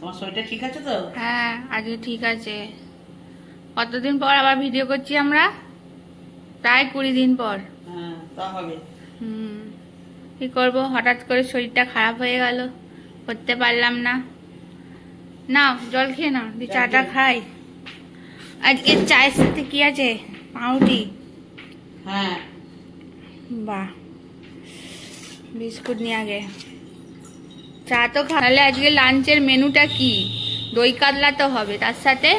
তোমার শরীরটা ঠিক আছে তো? হ্যাঁ আজকে ঠিক আছে। কতদিন পর আবার ভিডিও করছি আমরা, প্রায় 20 দিন পর। হ্যাঁ তা হবে। কি করবো, হঠাৎ করে শরীরটা খারাপ হয়ে গেল, করতে পারলাম না। না জল খেয়ে না, দি চাটা খাই। আজকে চায়ের সাথে কি আছে? পাউরুটি। হ্যাঁ বাহ, বিস্কুট নিয়ে আগে চা তো খা। তাহলে আজকে লাঞ্চের মেনুটা কি? দই কাতলা তো হবে, তার সাথে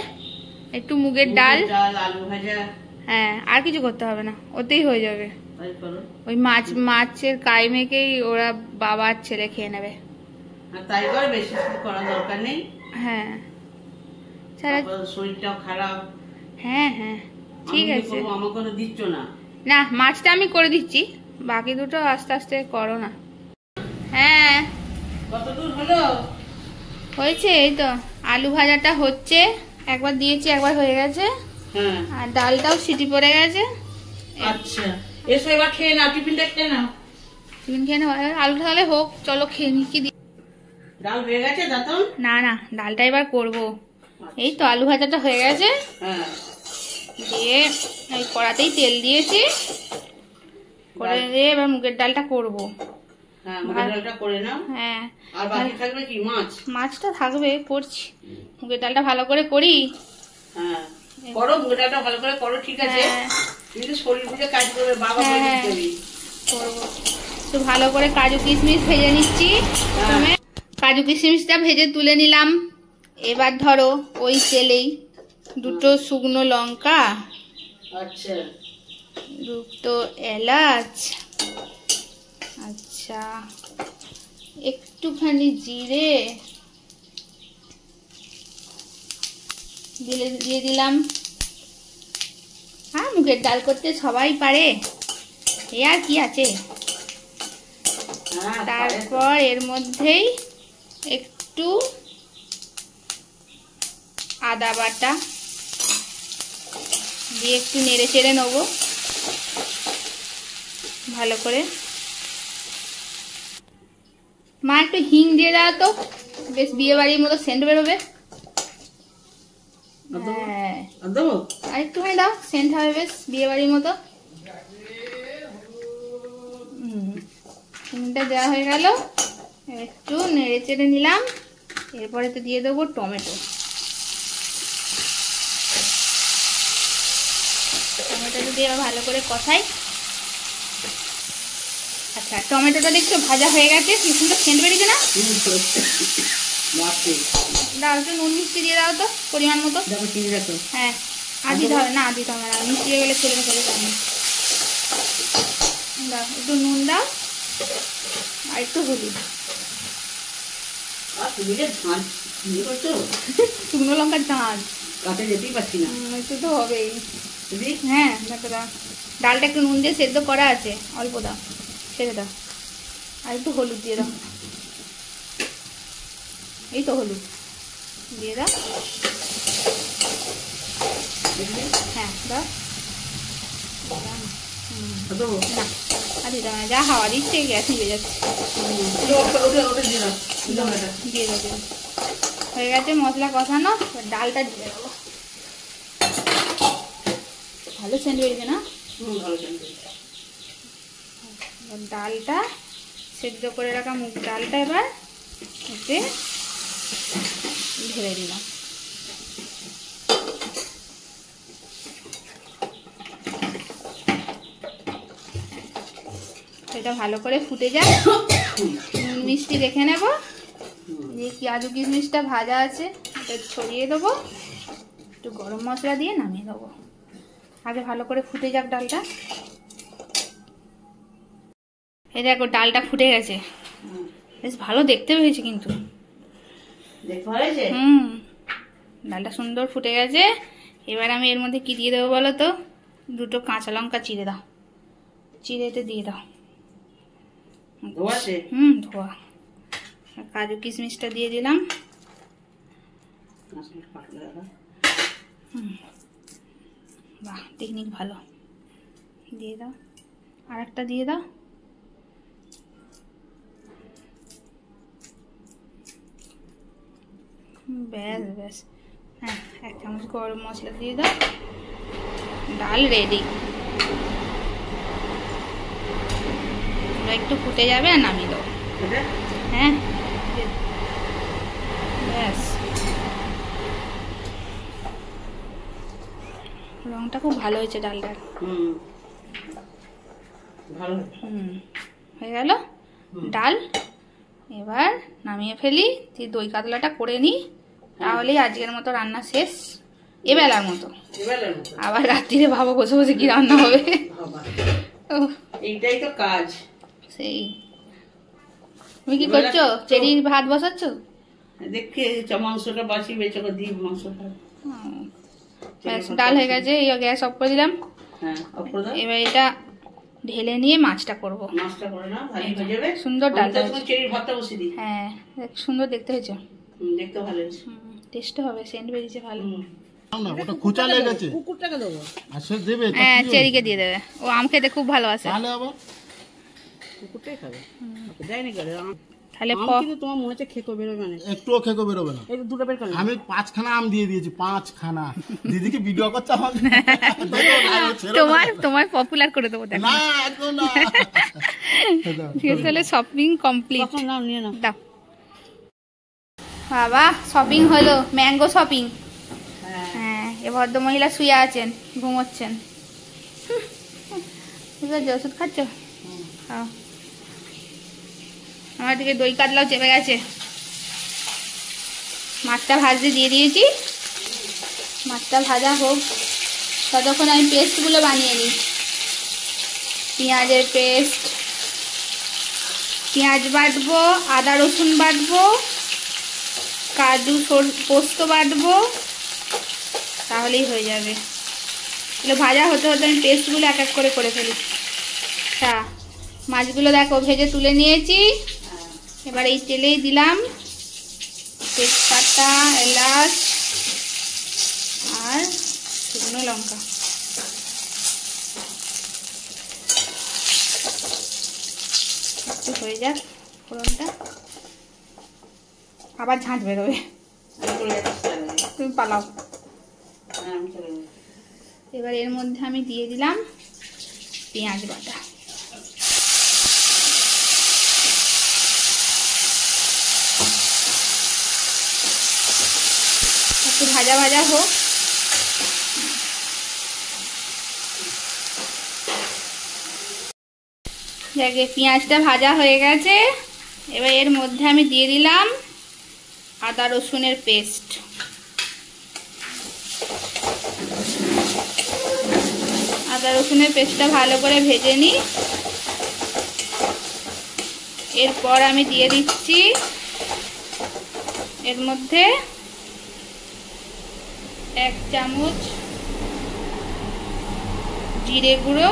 একটু মুগের ডাল, আলু ভাজা। হ্যাঁ আর কিছু করতে হবে না, ওতেই হয়ে যাবে। ওই মাছের কাই মেখেই ওরা বাবা আর ছেলে খেয়ে নেবে। তাই করে, বেশি কিছু করার দরকার নেই। হ্যাঁ শরীরটাও খারাপ। হ্যাঁ হ্যাঁ ঠিক আছে। আমাকে তো দিচ্ছ না। না মাছটা আমি করে দিচ্ছি, বাকি দুটো আস্তে আস্তে করো না। হ্যাঁ কতদূর হলো? হয়েছে, এই তো আলু ভাজাটা হচ্ছে, একবার দিয়েছি একবার হয়ে গেছে। হ্যাঁ আর ডালটাও সিটি পড়ে গেছে। আচ্ছা এসো এবার খেয়ে নাও, টিফিনটা খেয়ে নাও। টিফিন খেয়ে নেবো, আলু তাহলে হোক, চলো খেয়ে নি। কি ডাল হয়ে গেছে দাতন? না না, ডালটা এবার করবো। এই তো আলু ভাজাটা হয়ে গেছে। হ্যাঁ দিয়ে এই কড়াতেই তেল দিয়েছি, করে দিয়ে এবার মুগের ডালটা করবো। হ্যাঁ মুগের ডালটা করে নাও। হ্যাঁ আর বাকি থাকবে কি? মাছটা থাকবে, করছি। মুগের ডালটা ভালো করে করি। হ্যাঁ করো, মুগের ডালটা ভালো করে করো, ঠিক আছে। কিন্তু শরীর বুঝে কাজ করবে, বাবা করবো। তো ভালো করে কাজু কিশমিশ ভেজে নিচ্ছি। প্রথমে কাজু কিশমিশটা ভেজে তুলে নিলাম। এবার ধরো ওই তেলেই দুটো শুকনো লঙ্কা, আচ্ছা দুটো এলাচ, আচ্ছা একটুখানি জিরে দিয়ে দিলাম। হ্যাঁ মুগের ডাল করতে সবাই পারে, এ আর কি আছে। তারপর এর মধ্যেই একটু আদা বাটা দিয়ে একটু নেড়ে চেড়ে নেবো ভালো করে। মা একটু হিং দিয়ে দাও তো, বেশ বিয়ে বাড়ির মতো সেন্ট বেরোবে। হ্যাঁ আর একটুখানি দাও, সেন্ট হবে বেশ বিয়ে বাড়ির মতো। হিংটা দেওয়া হয়ে গেল, একটু নেড়ে চেড়ে নিলাম। এরপরে তো দিয়ে দেবো টমেটো। টমেটোটা দিয়ে ভালো করে কষাই। আচ্ছা টমেটোটা দেখছো ভাজা হয়ে গেছে, কি সুন্দর সেন্ট বেরিয়েছে না? দাও একটু নুন মিষ্টি দিয়ে দাও তো পরিমাণ মতো। হ্যাঁ আর দিতে হবে না, দিতে হবে না, মিষ্টি হয়ে গেলে ছেলে ফেলে যাবে। দাও একটু নুন দাও আর একটু হলুদ। শুকনো লঙ্কার ঝাঁঝ যেতেই পারছি না, একটু তো হবেই। হ্যাঁ দেখো দাও, ডালটা একটু নুন দিয়ে সেদ্ধ করা আছে, অল্প দাও, ছেড়ে দাও। আর একটু হলুদ দিয়ে দাও, এই তো হলুদ দিয়ে দাও। হ্যাঁ দাও না, আর দিতে হবে না, যা হাওয়া দিচ্ছে গ্যাস নিভে যাচ্ছে। দিয়ে দেবো, হয়ে গেছে মশলা কষানো, ডালটা দিয়ে দেবো। ভালো সেন্ট বেরিয়েছে না? ডালটা সেদ্ধ করে রাখা মুগ ডালটা এবার এতে ঢেলে দিলাম। এটা ভালো করে ফুটে যায়, নুন মিষ্টি দেখে নেব। দিয়ে কাজু কিশমিশটা ভাজা আছে এটা ছড়িয়ে দেবো, একটু গরম মশলা দিয়ে নামিয়ে দেবো। আগে ভালো করে ফুটে যাক ডালটা। এই দেখো ডালটা ফুটে গেছে, বেশ ভালো দেখতে হয়েছে কিন্তু। ডালটা সুন্দর ফুটে গেছে। এবার আমি এর মধ্যে কি দিয়ে দেবো বলো তো? দুটো কাঁচা লঙ্কা চিড়ে দাও, চিড়েতে দিয়ে দাও। ধোয়া। কাজু কিশমিশটা দিয়ে দিলাম। বাহ টেকনিক ভালো, দিয়ে দাও। আর একটা দিয়ে দাও। ব্যাস ব্যাস। হ্যাঁ, 1 চামচ গরম মশলা দিয়ে দাও। ডাল রেডি। একটু ফুটে যাবে আর নামিয়ে দাও। হ্যাঁ ব্যাস। রংটা খুব ভালো হয়েছে ডালটার। হয়ে গেল ডাল। এবার নামিয়ে ফেলি, দিয়ে দই কাতলাটা করে নিই, তাহলেই আজকের মতো রান্না শেষ। এবেলার মতো। আবার রাত্রিরে ভাবো বসে বসে কি রান্না হবে। এইটাই তো কাজ। সেই তুমি কি করছো? চেরির ভাত বসাচ্ছ? দেখে মাংসটা বাসি বেঁচে দিই মাংসটা। ডাল হয়ে গেছে, এই গ্যাস অফ করে দিলাম। এবার এটা ঢেলে নিয়ে মাছটা করবো। সুন্দর ডাল। হ্যাঁ সুন্দর দেখতে হয়েছে। দেখতে ভালো হয়েছে, টেস্ট হবে, সেন্ট বেরিয়েছে ভালো। হ্যাঁ চেরিকে দিয়ে দেবে, ও আম খেতে খুব ভালোবাসে। কুকুরটাই খাবে। তাহলে তোমার মনে হচ্ছে খেকো বেরোবে না? একটুও খেকো বেরোবে না। এই দুটো বের করো। আমি 5খানা আম দিয়ে দিয়েছি, 5খানা। দিদিকে ভিডিও করতে হবে। তোমার পপুলার করে দেবো। না একদম না। ঠিক আছে, তাহলে শপিং কমপ্লিট। নাও নিয়ে নাও। দাও বাবা, শপিং হলো, ম্যাঙ্গো শপিং। হ্যাঁ, এ ভদ্র মহিলা শুয়ে আছেন, ঘুমোচ্ছেন। ঠিক আছে, ওষুধ খাচ্ছ? খাও। আমার দিকে দই কাতলাও চেপে গেছে। মাছটা ভাজতে দিয়ে দিয়েছি, মাছটা ভাজা হোক, ততক্ষণ আমি পেস্টগুলো বানিয়ে নিই। পেঁয়াজের পেস্ট, পেঁয়াজ বাটবো, আদা রসুন বাটবো, কাজু পোস্ত বাটবো, তাহলেই হয়ে যাবে। এগুলো ভাজা হতে হতে আমি পেস্টগুলো এক এক করে ফেলি। আচ্ছা, মাছগুলো দেখো ভেজে তুলে নিয়েছি। এবার এই তেলেই দিলাম তেজপাতা, এলাচ আর শুকনো লঙ্কা। একটু হয়ে যাক ফোড়নটা, আবার ঝাঁঝ বেরোবে। তুমি পালাও। এবার এর মধ্যে আমি দিয়ে দিলাম পেঁয়াজ বাটা। একটু ভাজা ভাজা হোক। দেখে পেঁয়াজটা ভাজা হয়ে গেছে। এবার এর মধ্যে আমি দিয়ে দিলাম আদা রসুনের পেস্ট। আদা রসুনের পেস্টটা ভালো করে ভেজে নিই। এরপর আমি দিয়ে দিচ্ছি এর মধ্যে 1 চামচ জিরে গুঁড়ো,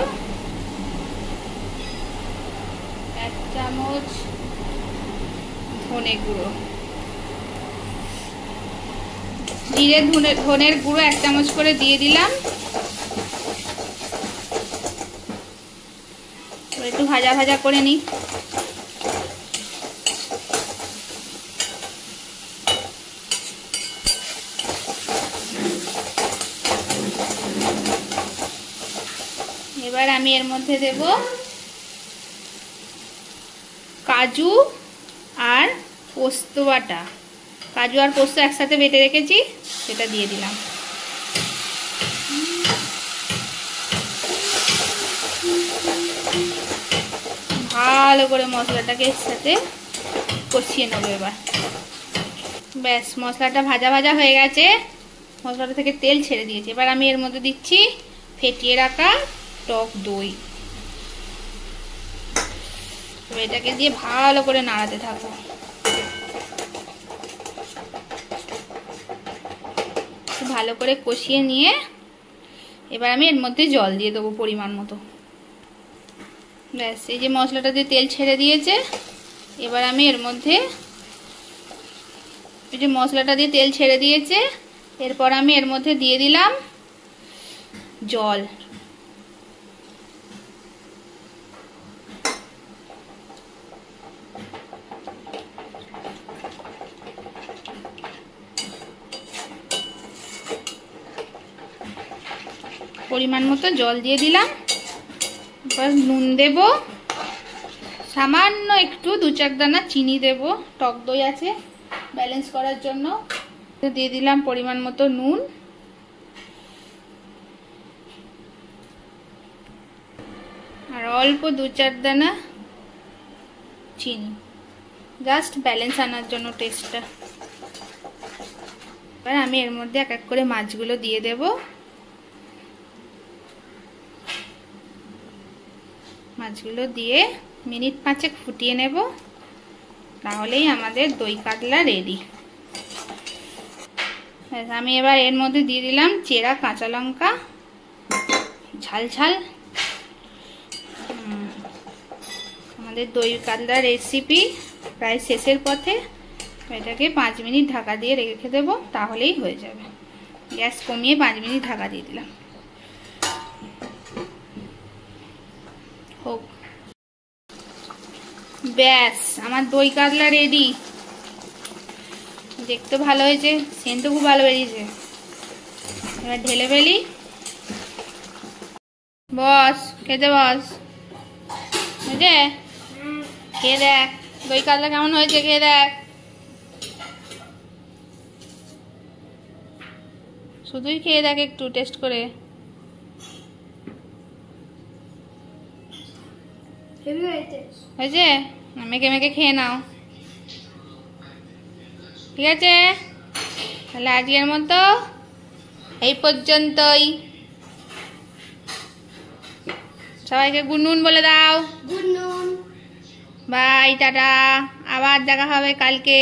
1 চামচ ধনে গুঁড়ো। জিরে ধনের গুঁড়ো 1 চামচ করে দিয়ে দিলাম। একটু ভাজা ভাজা করে নিই। এবার আমি এর মধ্যে দেব কাজু আর পোস্ত বাটা। কাজু আর পোস্ত একসাথে বেটে রেখেছি, সেটা দিয়ে দিলাম। ভালো করে মশলাটাকে এর সাথে কষিয়ে নেবো। এবার ব্যাস, মশলাটা ভাজা ভাজা হয়ে গেছে, মশলাটা থেকে তেল ছেড়ে দিয়েছে। এবার আমি এর মধ্যে দিচ্ছি ফেটিয়ে রাখা টক দই। এটাকে দিয়ে ভালো করে নাড়াতে থাকো। ভালো করে কষিয়ে নিয়ে এবার আমি এর মধ্যে জল দিয়ে দেবো পরিমাণ মতো। ব্যাস, এই যে মশলাটা দিয়ে তেল ছেড়ে দিয়েছে, এবার আমি এর মধ্যে এই যে মশলাটা দিয়ে তেল ছেড়ে দিয়েছে, এরপর আমি এর মধ্যে দিয়ে দিলাম জল। পরিমাণ মতো জল দিয়ে দিলাম। এবার নুন দেব, সামান্য একটু 2-4 দানা চিনি দেব, টক দই আছে ব্যালেন্স করার জন্য। দিয়ে দিলাম পরিমাণ মতো নুন, আর অল্প 2-4 দানা চিনি, জাস্ট ব্যালেন্স আনার জন্য টেস্টটা। এবার আমি এর মধ্যে এক এক করে মাছগুলো দিয়ে দেব। মাছগুলো দিয়ে মিনিট 5 ফুটিয়ে নেব, তাহলেই আমাদের দই কাতলা রেডি। আমি এবার এর মধ্যে দিয়ে দিলাম চেরা কাঁচা লঙ্কা, ঝাল ঝাল। আমাদের দই কাতলা রেসিপি প্রায় শেষের পথে। এটাকে 5 মিনিট ঢাকা দিয়ে রেখে দেবো, তাহলেই হয়ে যাবে। গ্যাস কমিয়ে 5 মিনিট ঢাকা দিয়ে দিলাম। হোক, ব্যাস আমার দই কাতলা রেডি। দেখতে ভালো হয়েছে, সেন্টও খুব ভালো বেরিয়েছে। এবার ঢেলে ফেলি। বস, খেতে বস। বুঝলে, খেয়ে দেখ দই কাতলা কেমন হয়েছে, খেয়ে দেখ। শুধুই খেয়ে দেখ, একটু টেস্ট করে। হয়েছে? মেখে মেখে খেয়ে নাও, ঠিক আছে? তাহলে আজকের মতো এই পর্যন্তই। সবাইকে গুড নুন বলে দাও। Good noon. Bye, tata. আবার দেখা হবে কালকে।